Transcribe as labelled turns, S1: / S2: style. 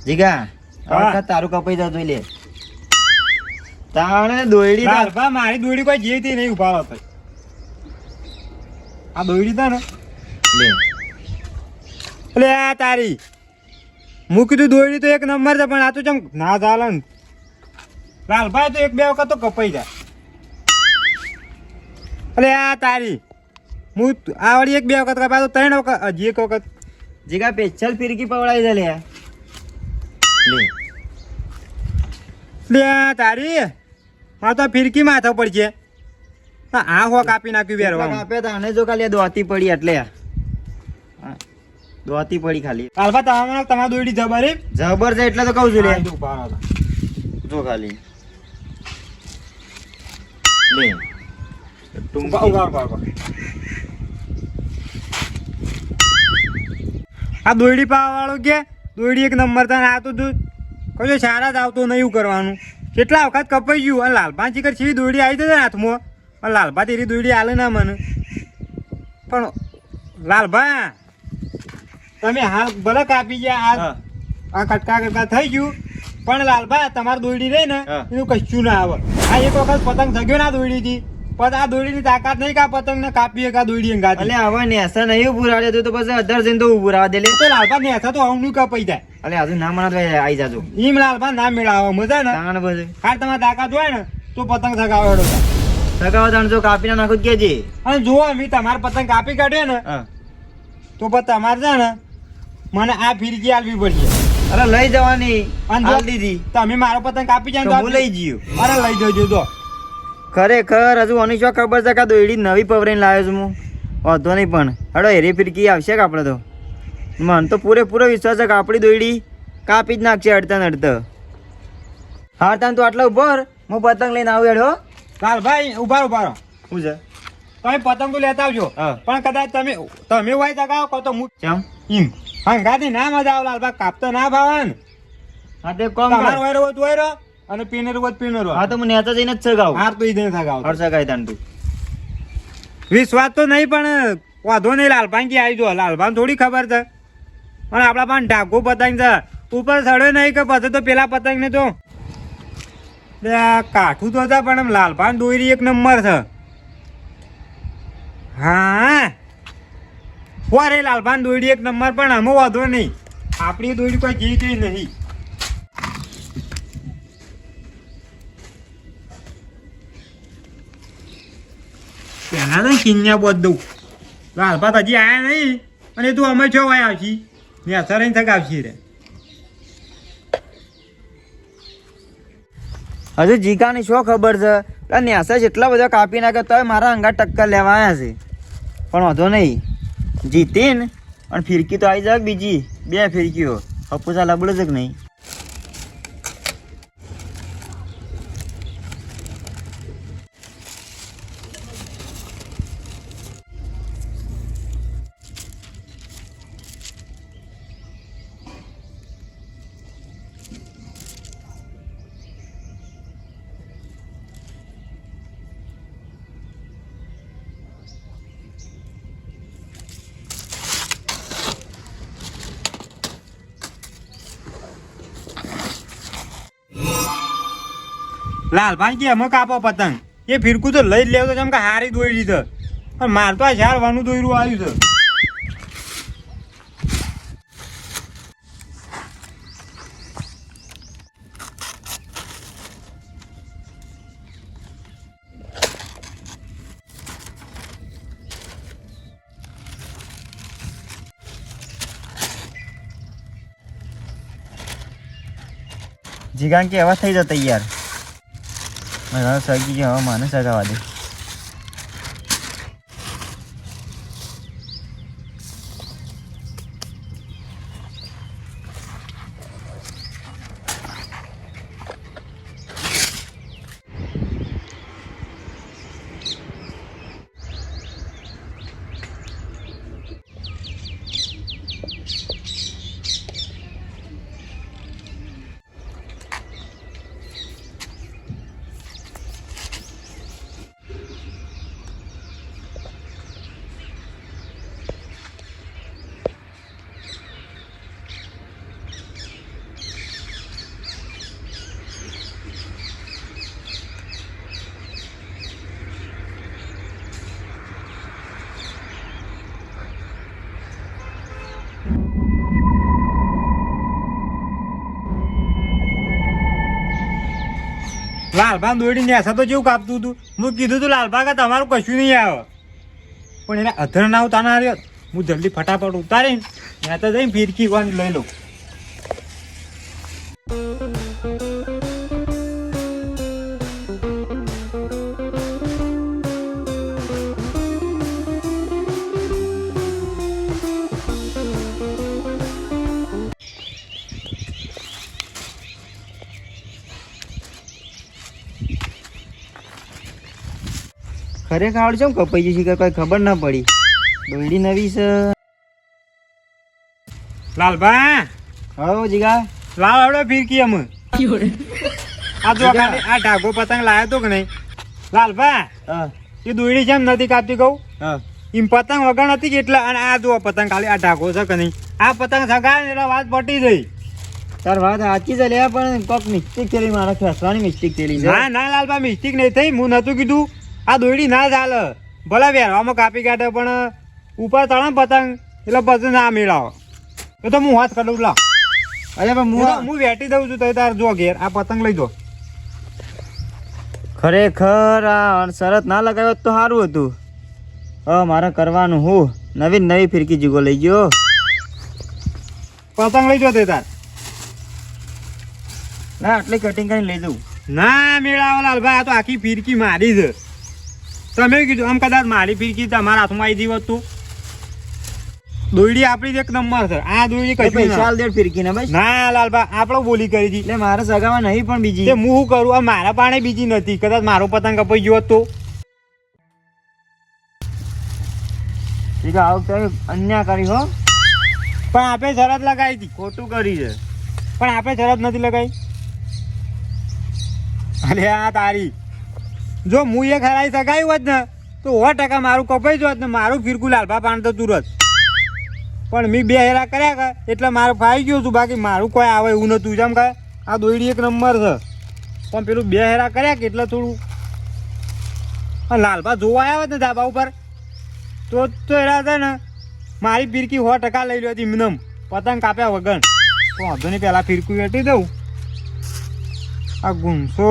S1: જીગા આ તારું કપાઈ જાવ જોઈ લે તાણે દોયડી
S2: લાલભા મારી દોયડી કોઈ જીવતી નહીં ઉભારો થઈ આ દોયડી તા ને
S1: લે
S2: એટલે આ તારી હું કીધું દોયડી તો એક નંબર છે પણ આ તો ચમ ના ચાલે ને લાલભાઈ તો એક બે વખત તો કપાઈ જાય એટલે આ તારી હું આ વળી એક બે વખત કપાય તો 3 વખત હજી એક વખત
S1: જીગા પેચલ ફિરકી પવડાવી દે લે લે
S2: લે આ તારી મારે તો ફિરકી માથા પડશે આ હો કાપી નાખ્યું વેરવા
S1: કાપે તાને જો ખાલી દોતી પડી એટલે દોતી પડી ખાલી
S2: લાલભા તમારી દોયડી જબરી
S1: જબર છે એટલે તો કહું છું લે
S2: ઉભા રહો.
S1: જો ખાલી લે
S2: ઉભા ઉભા ઉભા. આ દોયડી પાવા વાળો કે દોયડી એક નંબર થાય આ તો તું કશો સારા જ આવતો નહીં એવું કરવાનું કેટલા વખત કપાઈ ગયું અને લાલભા ચીકર સીવી દોયડી આવી જશે હાથમાં અને લાલભા તેરી દોયડી હાલે ના મને પણ લાલભા તમે હાલ ભલે કાપી ગયા આ કટકા કટકા થઈ ગયું પણ લાલભા તમારી દોયડી રહી ને એનું કશું ના આવે આ એક વખત પતંગ જગ્યો ના દોયડીથી પણ આ દોયડીની તાકાત નહીં કે આ પતંગ ને કાપીએ કે આ દોયડી અંગાતી
S1: એટલે હવે નેસા નહીં ઉભું રાડે તો પછી અધર જઈને તો ઉભું રાવા દે લે
S2: તો લાલભા નેસા તો હમણાં કપાઈ જાય
S1: એટલે હજુ ના મને આવી જાજો
S2: ઈમ લાલભા ના મેળાવો મજા ને
S1: તાણ બધું
S2: હાર તમારી તાકાત હોય ને તો પતંગ સગાવેડો
S1: સગાવો તાણ જો કાપીને નાખો કેજી
S2: અને જો અમે તમારે પતંગ કાપી કાઢ્યો ને તો પછી તમારે છે ને મને આ ફિરકી આલવી પડશે
S1: અરે લઈ જવાની
S2: અને
S1: હાલ દીધી
S2: તમે મારો પતંગ કાપી જાય
S1: તો હું લઈ ગયો
S2: અરે લઈ જજો તો
S1: ખરેખર હજુ આની શું ખબર છે કે આ દોયડી નવી પવરાઈને લાવ્યો છું હું વાંધો નહીં પણ હડો હેરી ફિરકી આવશે કે આપણે તો મને તો પૂરેપૂરો વિશ્વાસ છે કે આપણી દોયડી કાપી જ નાખશે અડતા અડતા હા તાન તું આટલા ઉભો રહો, હું પતંગ લઈને આવું હેડો
S2: લાલભાઈ ઉભા ઉભા રહો
S1: શું છે
S2: તમે પતંગ તો લેતા આવજો
S1: હા.
S2: પણ કદાચ તમે હોય ચગાવો કહો તો હું
S1: કેમ
S2: એમ હંગાથી ના મજા આવે લાલભાઈ કાપતો ના ભાવે ને
S1: હા તે કોમ
S2: તમારો
S1: કર
S2: વાયરો હોય તો વાયરો અને પીનર હોય તો પીનર હોય
S1: હા તો હું નેતા જઈને જ સગાવું
S2: હાર તો ઈ દઈને સગાવો
S1: હર સગાઈ તાન તું
S2: વિશ્વાસ તો નહીં પણ વાંધો નહીં લાલભાઈ કે આવી જો લાલભાઈ થોડી ખબર છે પણ આપણા પાસે ઢાકો પતંગ છે ઉપર ચડ્યો નહીં કે પછી તો પેલા પતંગ ને તો કાઠું તો હતા પણ લાલભાઈ દોરી એક નંબર છે હા રે લાલભાઈ દોરી એક નંબર પણ અમે વાંધો નહીં આપણી દોરી કોઈ જીતી નહીં પેલા તો કિન્યા બોધ દઉં લાલભાત હજી આયા નહીં અને તું અમે છો ભાઈ આવશી ને અસર અહીં થક આવશી રે
S1: હજુ જીકાની શું ખબર છે એટલે નેસા જેટલા બધા કાપી નાખે તોય મારા અંગા ટક્કર લેવા આવ્યા છે પણ વાંધો નહીં જીતીન અને ફિરકી તો આવી જાય બીજી 2 ફિરકીઓ હપુસા લબડે છે કે નહીં
S2: લાલભાઈ કે અમે કાપો પતંગ એ ફિરકું તો લઈ જ લેવું તો જેમ કે હારી દોરી છે પણ માર તો આ ઝાડવાનું દોયરું આવ્યું છે
S1: જીગાન કે આવા થઈ જતા યાર મારા સગી કે હવે માને સગાવા દે
S2: લાલભા દોડી નેસા તો જેવું કાપતું હતું. હું કીધું તું લાલભા કે તમારું કશું નહીં આવે, પણ એને અધર ના ઉતાના રહ્યો. હું જલ્દી ફટાફટ ઉતારીને ત્યાં તો જઈને ફિરકી વાની લઈ લઉં.
S1: ખરેખર આવડે છે કપાઈ જશે કે કોઈ ખબર ના પડી. દોયડી નવી છે.
S2: લાલભા
S1: હો જીગા
S2: લાવ આવડે ફિરકી અમે. આ જો આ ઢાગો પતંગ લાવ્યો તો કે નહીં લાલભા,
S1: હા
S2: એ દોયડી છે એમ નથી કાપતી કહું.
S1: હા
S2: એમ પતંગ વગર નથી કે એટલે, અને આ જો પતંગ ખાલી આ ઢાગો છે કે નહીં, આ પતંગ સગાય ને એટલે વાત પટી ગઈ.
S1: તાર વાત સાચી છે લે, પણ કોક મિસ્ટેક થયેલી, મારા ખેસવાની મિસ્ટેક થયેલી છે.
S2: ના ના લાલભા મિસ્ટેક નહીં થઈ, હું નતું કીધું આ દોયડી ના ચાલે. ભલે વેરવામાં કાપી કાઢે પણ ઉપર તળે પતંગ એટલે પછી ના મેળાવો. એ તો હું હાથ કાઢું લાવ.
S1: અરે પણ
S2: હું વેટી દઉં છું તો તાર જો ઘેર આ પતંગ લઈ દો.
S1: ખરેખર આ શરત ના લગાવ્યો તો સારું હતું. હવે મારે કરવાનું હું નવી ફિરકી જીગો લઈ ગયો.
S2: પતંગ લઈ જો તે તાર.
S1: ના આટલી કટિંગ કરીને લઈ જવું.
S2: ના મેળાવો લાલભાઈ, આ તો આખી ફિરકી મારી છે. તમે કીધું આમ કદાચ મારી ફિરકી તમારા હાથમાં આવી જઈ હતું. દોયડી આપણી જ એક નંબર છે. આ દોયડી કઈ
S1: પૈસા આલ દે ફિરકી ને બસ.
S2: ના લાલભાઈ આપણે બોલી કરી હતી.
S1: એટલે મારે સગામાં નહીં પણ બીજી.
S2: તે હું શું કરું, આ મારા પાણે બીજી નથી. કદાચ મારો પતંગ કપાઈ ગયો હતો.
S1: ઠીક આ વખતે અન્યાય કરી હો.
S2: પણ આપણે શરત લગાવી હતી.
S1: ખોટું કરી છે.
S2: પણ આપણે શરત નથી લગાવી. અરે આ તારી, જો હું એક હરાઈ સગાઈ હોત ને તો 100% મારું કપાઈ જોત ને મારું ફિરકું લાલભા પાણ તો તુરત. પણ મેં 2 હેરા કર્યા કે એટલે મારું ફાઈ ગયું હતું. બાકી મારું કોઈ આવે એવું નતું. જેમ કે આ દોયડી એક નંબર છે, પણ પેલું 2 હેરા કર્યા કે એટલે થોડું. અને લાલભા જોવા આવ્યા ને ધાબા ઉપર તો એરા છે ને મારી ફિરકી 100% લઈ લ્યો હતી. મિનિમમ પતંગ કાપ્યા વગર તો વાંધો નહીં, પહેલાં ફિરકું વેટી દઉં. આ ગુંસો